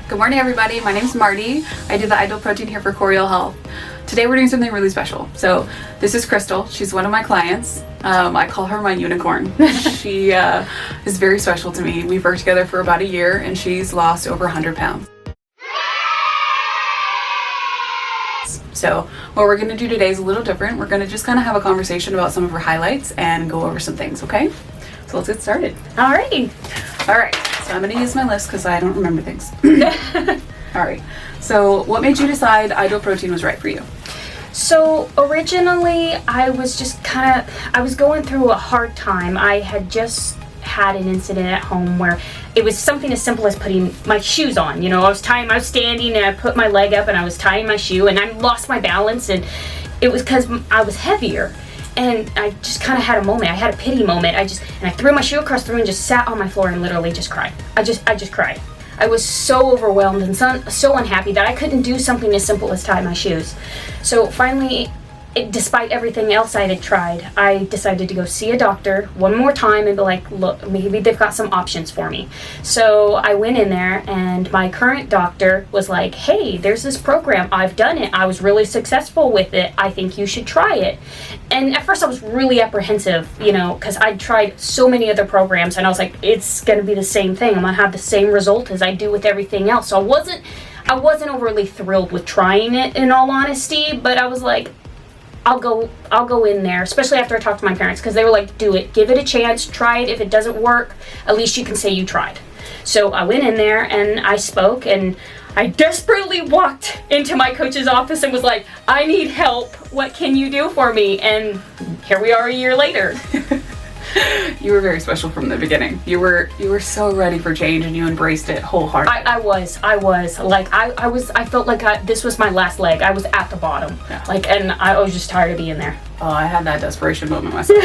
Good morning, everybody. My name is Marty. I do the Ideal Protein here for Coriel Health. Today we're doing something really special. So this is Crystal. She's one of my clients. I call her my unicorn. She is very special to me. We've worked together for about a year and she's lost over 100 pounds. So what we're going to do today is a little different. We're going to just kind of have a conversation about some of her highlights and go over some things, okay? So let's get started. Alrighty. All right. So I'm going to use my list because I don't remember things. All right. So what made you decide Ideal Protein was right for you? So originally I was just I was going through a hard time. I had just had an incident at home where it was something as simple as putting my shoes on. You know, I was standing and I put my leg up and I was tying my shoe and I lost my balance, and it was because I was heavier. And I just kind of had a moment. I had a pity moment. I threw my shoe across the room and just sat on my floor and literally just cried. I just cried. I was so overwhelmed and so unhappy that I couldn't do something as simple as tie my shoes. So finally, despite everything else I had tried, I decided to go see a doctor one more time and be like, look, maybe they've got some options for me. So I went in there and my current doctor was like, hey, there's this program. I've done it. I was really successful with it. I think you should try it. And at first I was really apprehensive, you know, because I'd tried so many other programs and I was like, it's going to be the same thing. I'm going to have the same result as I do with everything else. So I wasn't overly thrilled with trying it, in all honesty, but I was like, I'll go in there, especially after I talked to my parents, because they were like, do it, give it a chance, try it. If it doesn't work, at least you can say you tried. So I went in there and I spoke and I desperately walked into my coach's office and was like, I need help. What can you do for me? And here we are a year later. You were very special from the beginning. You were so ready for change and you embraced it wholeheartedly. I was like, I felt like this was my last leg. I was at the bottom. Yeah. And I was just tired of being there. Oh, I had that desperation moment myself.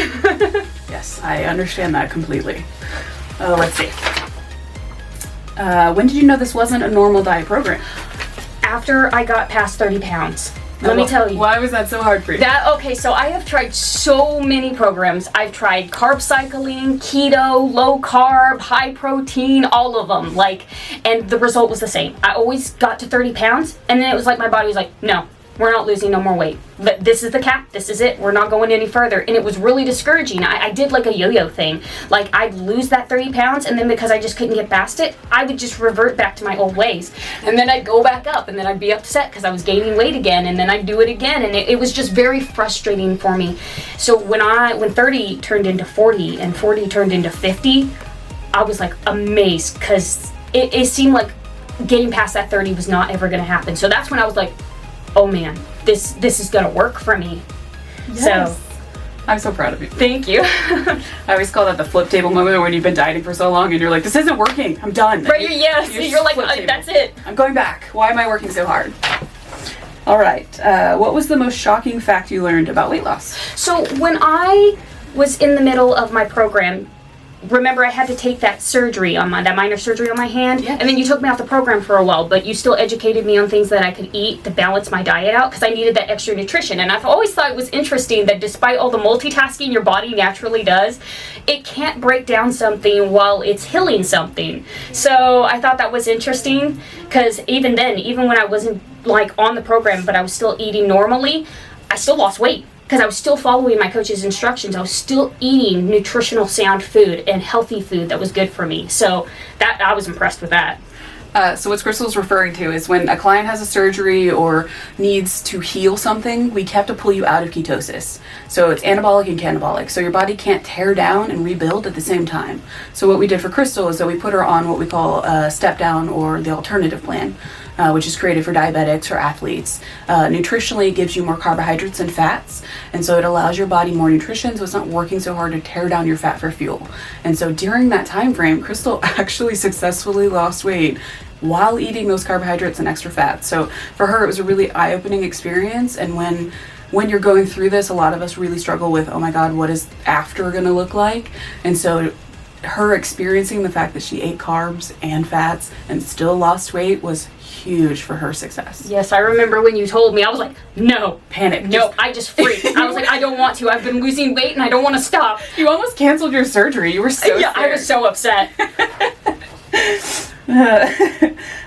Yes, I understand that completely. Let's see. When did you know this wasn't a normal diet program? After I got past 30 pounds. Let me tell you. Why was that so hard for you? Okay, so I have tried so many programs. I've tried carb cycling, keto, low carb, high protein, all of them. And the result was the same. I always got to 30 pounds, and then it was like my body was like, no, we're not losing no more weight. But this is the cap. This is it. We're not going any further. And it was really discouraging. I did like a yo-yo thing. Like, I'd lose that 30 pounds, and then because I just couldn't get past it, I would just revert back to my old ways. And then I'd go back up, and then I'd be upset because I was gaining weight again, and then I'd do it again. And it was just very frustrating for me. So when 30 turned into 40, and 40 turned into 50, I was like amazed, because it seemed like getting past that 30 was not ever going to happen. So that's when I was like, oh man, this is gonna work for me. Yes. So I'm so proud of you. Thank you. I always call that the flip table moment, when you've been dieting for so long and you're like, this isn't working, I'm done. Right, you're like, that's it. I'm going back. Why am I working so hard? All right, what was the most shocking fact you learned about weight loss? So when I was in the middle of my program, remember I had to take that minor surgery on my hand, yes. And then you took me off the program for a while, but you still educated me on things that I could eat to balance my diet out, because I needed that extra nutrition. And I've always thought it was interesting that despite all the multitasking your body naturally does, it can't break down something while it's healing something. So I thought that was interesting, because even when I wasn't on the program, but I was still eating normally, I still lost weight. Because I was still following my coach's instructions. I was still eating nutritional sound food and healthy food that was good for me. So that I was impressed with that. So what Crystal's referring to is when a client has a surgery or needs to heal something, we have to pull you out of ketosis. So it's anabolic and catabolic. So your body can't tear down and rebuild at the same time. So what we did for Crystal is that we put her on what we call a step down, or the alternative plan, which is created for diabetics or athletes. Nutritionally, it gives you more carbohydrates and fats, and so it allows your body more nutrition, so it's not working so hard to tear down your fat for fuel. And so during that time frame, Crystal actually successfully lost weight while eating those carbohydrates and extra fats. So for her, it was a really eye-opening experience. And when you're going through this, a lot of us really struggle with, oh my God, what is after going to look like? And so her experiencing the fact that she ate carbs and fats and still lost weight was huge for her success. Yes, I remember when you told me, I was like, no. Panic. No, I just freaked. I was like, I don't want to. I've been losing weight and I don't want to stop. You almost canceled your surgery. You were so scared. I was so upset.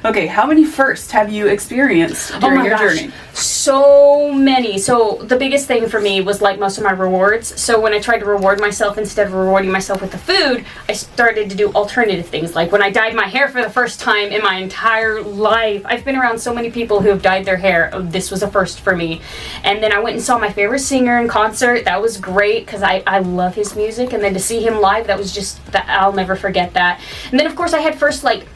Okay, how many firsts have you experienced during your journey? So many. So the biggest thing for me was like most of my rewards. So when I tried to reward myself, instead of rewarding myself with the food, I started to do alternative things. Like when I dyed my hair for the first time in my entire life. I've been around so many people who have dyed their hair. Oh, this was a first for me. And then I went and saw my favorite singer in concert. That was great because I love his music. And then to see him live, that was just, I'll never forget that. And then of course I had first like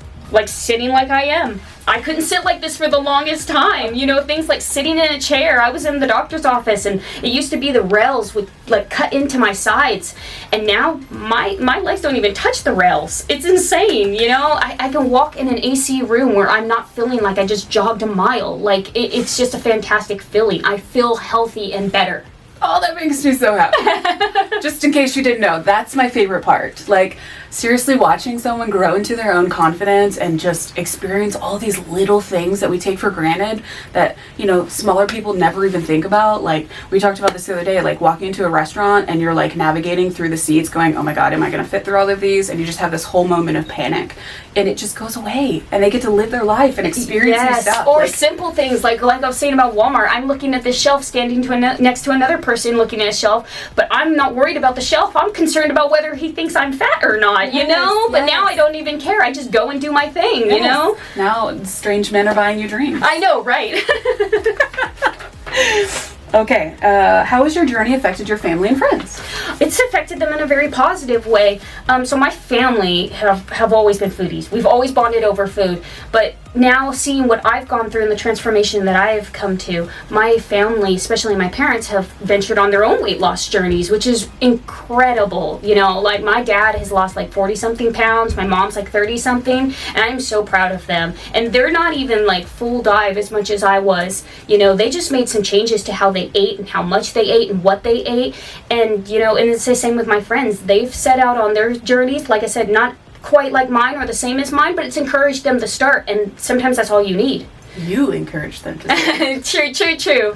sitting like I am. I couldn't sit like this for the longest time. You know, things like sitting in a chair. I was in the doctor's office and it used to be the rails would like cut into my sides. And now my legs don't even touch the rails. It's insane, you know? I can walk in an AC room where I'm not feeling like I just jogged a mile. Like, it's just a fantastic feeling. I feel healthy and better. Oh, that makes me so happy. Just in case you didn't know, that's my favorite part. Like, seriously, watching someone grow into their own confidence and just experience all these little things that we take for granted that, you know, smaller people never even think about. Like, we talked about this the other day, like walking into a restaurant and you're like navigating through the seats going, oh my God, am I going to fit through all of these? And you just have this whole moment of panic and it just goes away and they get to live their life and experience new stuff. Or like, simple things like I was saying about Walmart. I'm looking at this shelf standing to next to another person looking at a shelf, but I'm not worried about the shelf. I'm concerned about whether he thinks I'm fat or not, you know? But now I don't even care. I just go and do my thing, you know? Now strange men are buying you dreams. I know, right? Okay, how has your journey affected your family and friends? It's affected them in a very positive way. So my family have always been foodies. We've always bonded over food. But now seeing what I've gone through and the transformation that I've come to, my family, especially my parents, have ventured on their own weight loss journeys, which is incredible. You know, like my dad has lost like 40-something pounds. My mom's like 30-something. And I'm so proud of them. And they're not even like full dive as much as I was. You know, they just made some changes to how they ate and how much they ate and what they ate. And, you know, and it's the same with my friends. They've set out on their journeys, like I said, not quite like mine or the same as mine, but it's encouraged them to start, and sometimes that's all you need. You encourage them to start. True.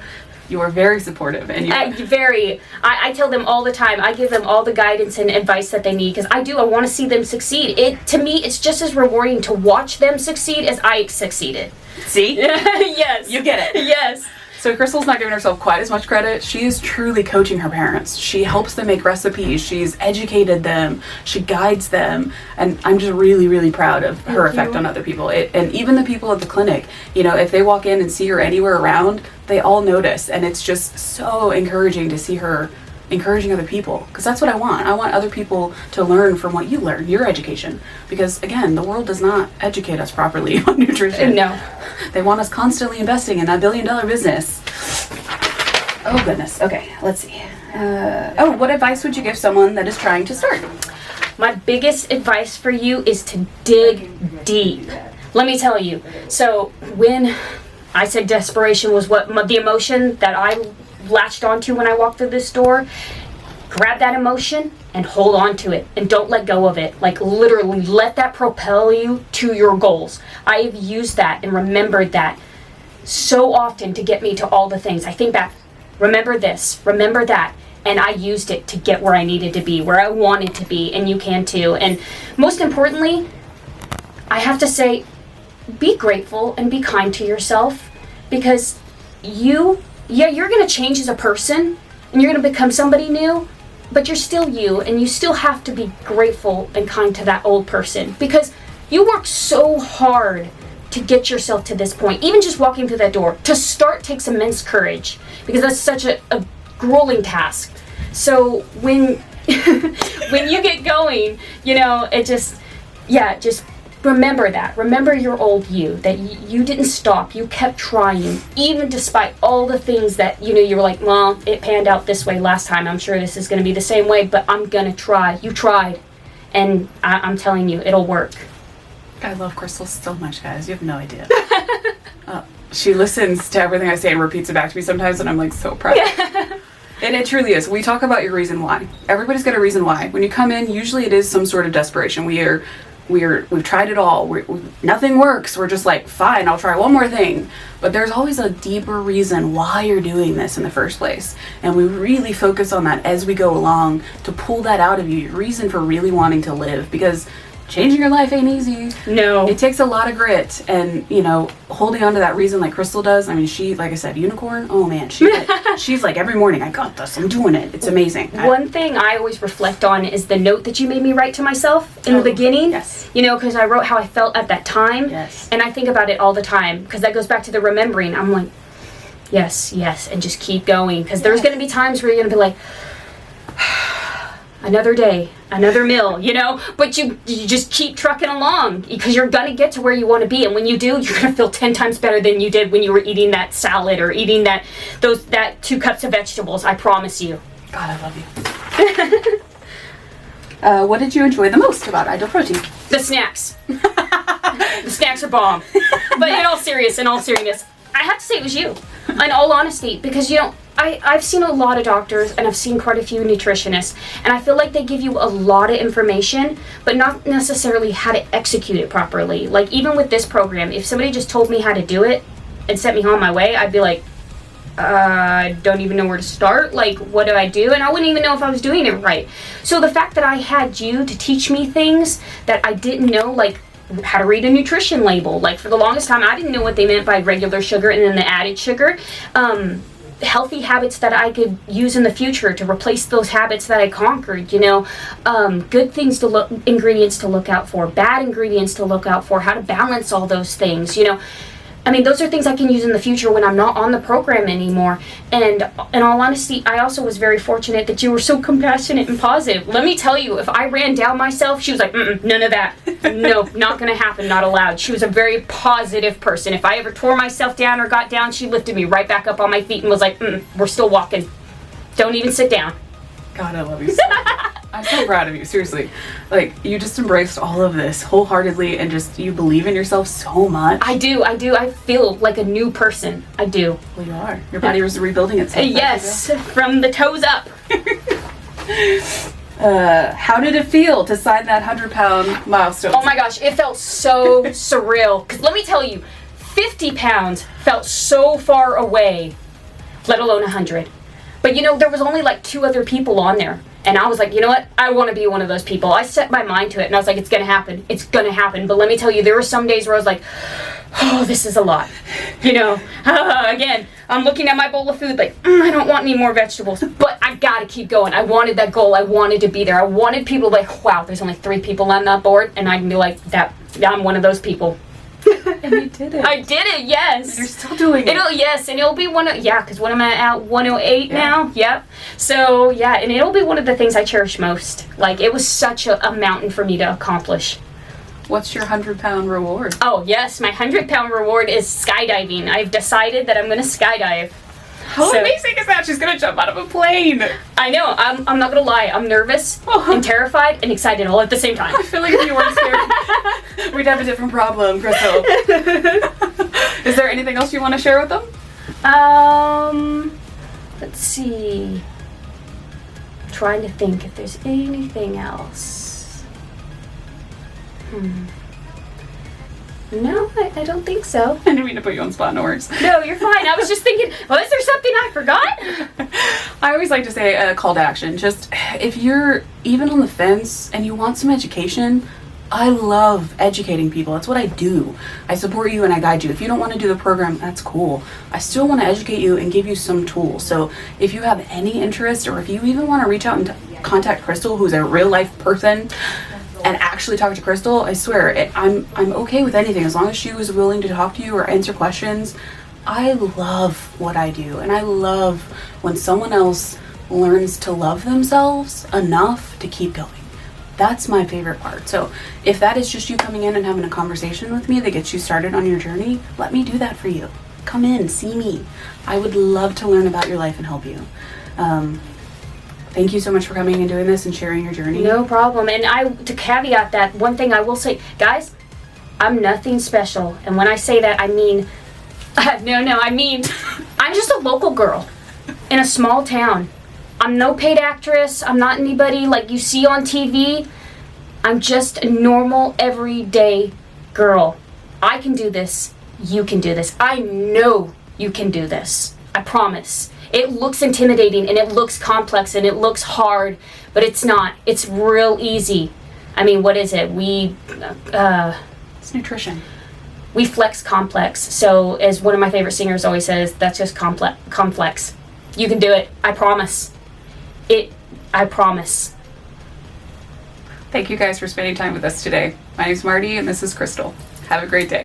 You are very supportive, and I tell them all the time. I give them all the guidance and advice that they need because I want to see them succeed. To me, it's just as rewarding to watch them succeed as I succeeded. See? Yes. You get it. Yes. So Crystal's not giving herself quite as much credit. She is truly coaching her parents. She helps them make recipes. She's educated them. She guides them. And I'm just really, really proud of her effect on other people. And even the people at the clinic, you know, if they walk in and see her anywhere around, they all notice. And it's just so encouraging to see her encouraging other people, because that's what I want. I want other people to learn from what you learn, your education, because again, the world does not educate us properly on nutrition. No. They want us constantly investing in that billion-dollar business. Oh goodness. Okay, let's see. What advice would you give someone that is trying to start? My biggest advice for you is to dig deep. Let me tell you. So when I said desperation was the emotion that I latched onto when I walked through this door, grab that emotion and hold on to it and don't let go of it. Like literally let that propel you to your goals. I have used that and remembered that so often to get me to all the things. I think back, remember this, remember that, and I used it to get where I needed to be, where I wanted to be, and you can too. And most importantly, I have to say, be grateful and be kind to yourself, because you're going to change as a person and you're going to become somebody new, but you're still you, and you still have to be grateful and kind to that old person, because you worked so hard to get yourself to this point. Even just walking through that door to start takes immense courage, because that's such a grueling task. So when when you get going, you know, it just remember that. Remember your old you, that you didn't stop. You kept trying, even despite all the things that, you know, you were like, well, it panned out this way last time. I'm sure this is going to be the same way, but I'm going to try. You tried. And I'm telling you, it'll work. I love Crystal so much, guys. You have no idea. She listens to everything I say and repeats it back to me sometimes, and I'm like so proud. Yeah. And it truly is. We talk about your reason why. Everybody's got a reason why. When you come in, usually it is some sort of desperation. We've tried it all. Nothing works. We're just like, fine, I'll try one more thing. But there's always a deeper reason why you're doing this in the first place. And we really focus on that as we go along to pull that out of you, your reason for really wanting to live. Because changing your life ain't easy. No. It takes a lot of grit, and holding on to that reason like Crystal does. I mean, she, like I said, unicorn. Oh man, she's like every morning, I got this. I'm doing it. It's amazing. One thing I always reflect on is the note that you made me write to myself in the beginning. Yes. Because I wrote how I felt at that time. Yes. And I think about it all the time because that goes back to the remembering. I'm like, yes, and just keep going, because there's going to be times where you're going to be like, another day, another meal, but you just keep trucking along, because you're going to get to where you want to be, and when you do, you're going to feel 10 times better than you did when you were eating that salad or eating that 2 cups of vegetables. I promise you. God, I love you. What did you enjoy the most about Ideal Protein? The snacks. The snacks are bomb. But in all seriousness, I have to say it was you. In all honesty, because I've seen a lot of doctors, and I've seen quite a few nutritionists, and I feel like they give you a lot of information, but not necessarily how to execute it properly. Like, even with this program, if somebody just told me how to do it and sent me on my way, I'd be like, I don't even know where to start. Like, what do I do? And I wouldn't even know if I was doing it right. So the fact that I had you to teach me things that I didn't know, like how to read a nutrition label. Like, for the longest time, I didn't know what they meant by regular sugar and then the added sugar. Healthy habits that I could use in the future to replace those habits that I conquered, good things ingredients to look out for, bad ingredients to look out for, how to balance all those things, I mean, those are things I can use in the future when I'm not on the program anymore. And in all honesty, I also was very fortunate that you were so compassionate and positive. Let me tell you, if I ran down myself, she was like, none of that. No, not going to happen, not allowed. She was a very positive person. If I ever tore myself down or got down, she lifted me right back up on my feet and was like, we're still walking. Don't even sit down. God, I love you so much. I'm so proud of you, seriously. Like, you just embraced all of this wholeheartedly, and just, you believe in yourself so much. I do. I feel like a new person. I do. Well, you are. Your body was rebuilding itself. Yes, from the toes up. How did it feel to sign that 100-pound milestone? Oh my gosh, it felt so surreal. Because let me tell you, 50 pounds felt so far away, let alone 100. But there was only like 2 other people on there. And I was like, you know what? I want to be one of those people. I set my mind to it, and I was like, it's going to happen. It's going to happen. But let me tell you, there were some days where I was like, oh, this is a lot. Again, I'm looking at my bowl of food like, I don't want any more vegetables. But I got to keep going. I wanted that goal. I wanted to be there. I wanted people to be like, wow, there's only 3 people on that board. And I can be like, I'm one of those people. And you did it. I did it, yes. And you're still doing it. Yes, and it'll be because what am I at, 108 now? Yep. So, and it'll be one of the things I cherish most. Like, it was such a mountain for me to accomplish. What's your 100-pound reward? Oh, yes, my 100-pound reward is skydiving. I've decided that I'm going to skydive. How amazing is that? She's going to jump out of a plane. I know. I'm not going to lie. I'm nervous and terrified and excited all at the same time. I feel like if you weren't scared, we'd have a different problem, Crystal. Is there anything else you want to share with them? Let's see. I'm trying to think if there's anything else. No, I don't think so. I didn't mean to put you on the spot, no worries. No, you're fine. I was just thinking, is there something I forgot? I always like to say a call to action. Just, if you're even on the fence and you want some education, I love educating people. That's what I do. I support you and I guide you. If you don't want to do the program, that's cool. I still want to educate you and give you some tools. So if you have any interest, or if you even want to reach out and contact Crystal, who's a real life person, and actually talk to Crystal, I swear, I'm okay with anything as long as she was willing to talk to you or answer questions. I love what I do, and I love when someone else learns to love themselves enough to keep going. That's my favorite part. So if that is just you coming in and having a conversation with me that gets you started on your journey, let me do that for you. Come in, see me. I would love to learn about your life and help you. Thank you so much for coming and doing this and sharing your journey. No problem. And to caveat that, one thing I will say, guys, I'm nothing special. And when I say that, I mean, I mean, I'm just a local girl in a small town. I'm no paid actress. I'm not anybody like you see on TV. I'm just a normal, everyday girl. I can do this. You can do this. I know you can do this. I promise. It looks intimidating and it looks complex and it looks hard, but it's not. It's real easy. I mean, what is it? It's nutrition. We flex complex. So as one of my favorite singers always says, that's just complex. You can do it. I promise. I promise. Thank you guys for spending time with us today. My name's Marty, and this is Crystal. Have a great day.